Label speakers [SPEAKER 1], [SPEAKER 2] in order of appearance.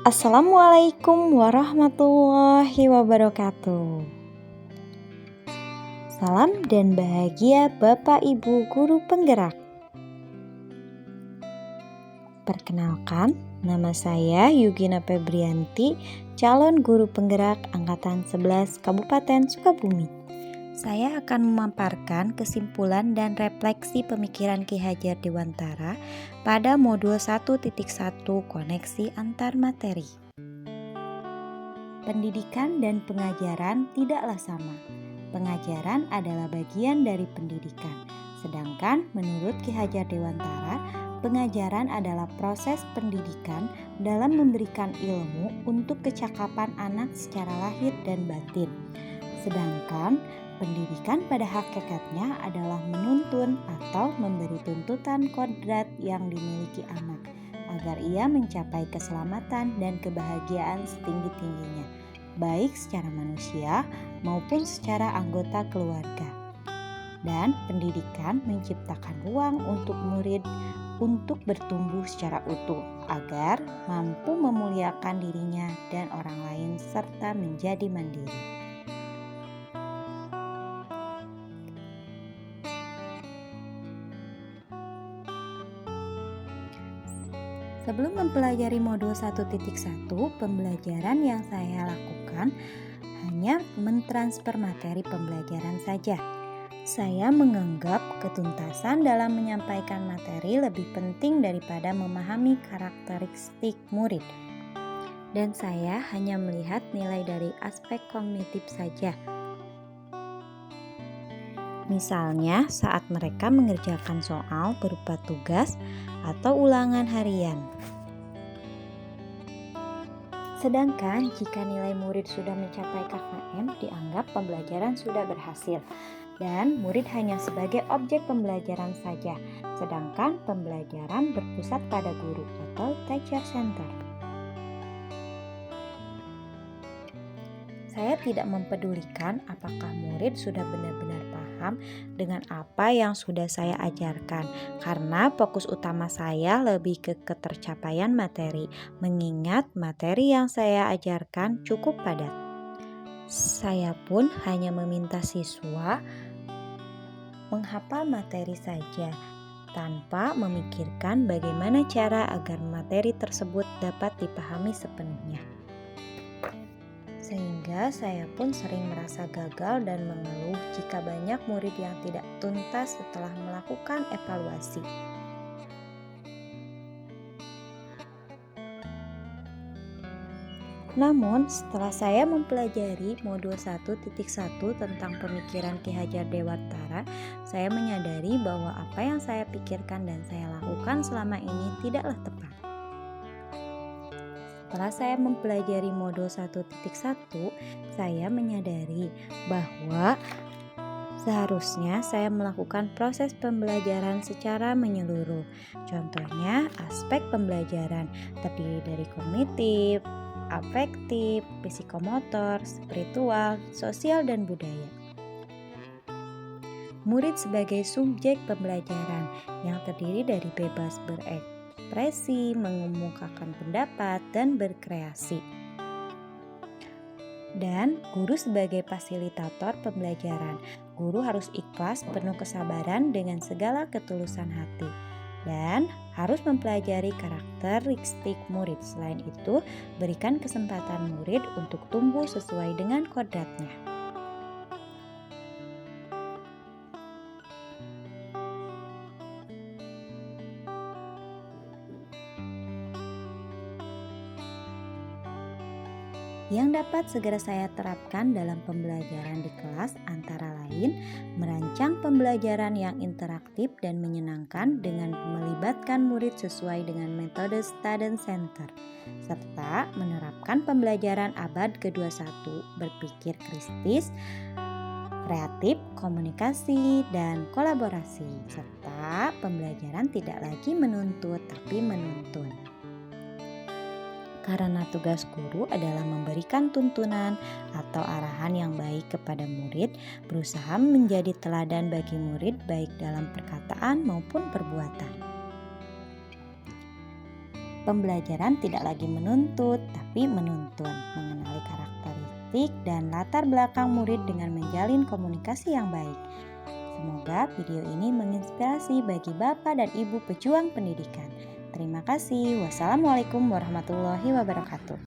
[SPEAKER 1] Assalamualaikum warahmatullahi wabarakatuh. Salam dan bahagia Bapak Ibu Guru Penggerak. Perkenalkan, nama saya Yugina Febrianti, calon guru penggerak Angkatan 11 Kabupaten Sukabumi. Saya akan memaparkan kesimpulan dan refleksi pemikiran Ki Hajar Dewantara pada modul 1.1 koneksi antar materi. Pendidikan dan pengajaran tidaklah sama. Pengajaran adalah bagian dari pendidikan. Sedangkan menurut Ki Hajar Dewantara, pengajaran adalah proses pendidikan dalam memberikan ilmu untuk kecakapan anak secara lahir dan batin. Sedangkan pendidikan pada hakikatnya adalah menuntun atau memberi tuntutan kodrat yang dimiliki anak agar ia mencapai keselamatan dan kebahagiaan setinggi-tingginya, baik secara manusia maupun secara anggota keluarga. Dan pendidikan menciptakan ruang untuk murid untuk bertumbuh secara utuh agar mampu memuliakan dirinya dan orang lain serta menjadi mandiri. Sebelum mempelajari modul 1.1, pembelajaran yang saya lakukan hanya mentransfer materi pembelajaran saja. Saya menganggap ketuntasan dalam menyampaikan materi lebih penting daripada memahami karakteristik murid. Dan saya hanya melihat nilai dari aspek kognitif saja. Misalnya saat mereka mengerjakan soal berupa tugas atau ulangan harian. Sedangkan jika nilai murid sudah mencapai KKM, dianggap pembelajaran sudah berhasil dan murid hanya sebagai objek pembelajaran saja. Sedangkan pembelajaran berpusat pada guru atau teacher center. Saya tidak mempedulikan apakah murid sudah benar-benar paham dengan apa yang sudah saya ajarkan, karena fokus utama saya lebih ke ketercapaian materi, mengingat materi yang saya ajarkan cukup padat. Saya pun hanya meminta siswa menghafal materi saja, tanpa memikirkan bagaimana cara agar materi tersebut dapat dipahami sepenuhnya. Sehingga saya pun sering merasa gagal dan mengeluh jika banyak murid yang tidak tuntas setelah melakukan evaluasi. Namun, setelah saya mempelajari modul 1.1 tentang pemikiran Ki Hajar Dewantara, saya menyadari bahwa apa yang saya pikirkan dan saya lakukan selama ini tidaklah tepat. Setelah saya mempelajari modul 1.1, saya menyadari bahwa seharusnya saya melakukan proses pembelajaran secara menyeluruh. Contohnya, aspek pembelajaran terdiri dari kognitif, afektif, psikomotor, spiritual, sosial, dan budaya. Murid sebagai subjek pembelajaran yang terdiri dari bebas berekspresi, mengemukakan pendapat, dan berkreasi. Dan guru sebagai fasilitator pembelajaran. Guru harus ikhlas, penuh kesabaran dengan segala ketulusan hati. Dan harus mempelajari karakteristik murid. Selain itu, berikan kesempatan murid untuk tumbuh sesuai dengan kodratnya. Yang dapat segera saya terapkan dalam pembelajaran di kelas antara lain merancang pembelajaran yang interaktif dan menyenangkan dengan melibatkan murid sesuai dengan metode student center, serta menerapkan pembelajaran abad ke-21 berpikir kritis, kreatif, komunikasi, dan kolaborasi, serta pembelajaran tidak lagi menuntut tapi menuntun. Karena tugas guru adalah memberikan tuntunan atau arahan yang baik kepada murid, berusaha menjadi teladan bagi murid baik dalam perkataan maupun perbuatan. Pembelajaran tidak lagi menuntut, tapi menuntun, mengenali karakteristik dan latar belakang murid dengan menjalin komunikasi yang baik. Semoga video ini menginspirasi bagi Bapak dan Ibu pejuang pendidikan. Terima kasih. Wassalamualaikum warahmatullahi wabarakatuh.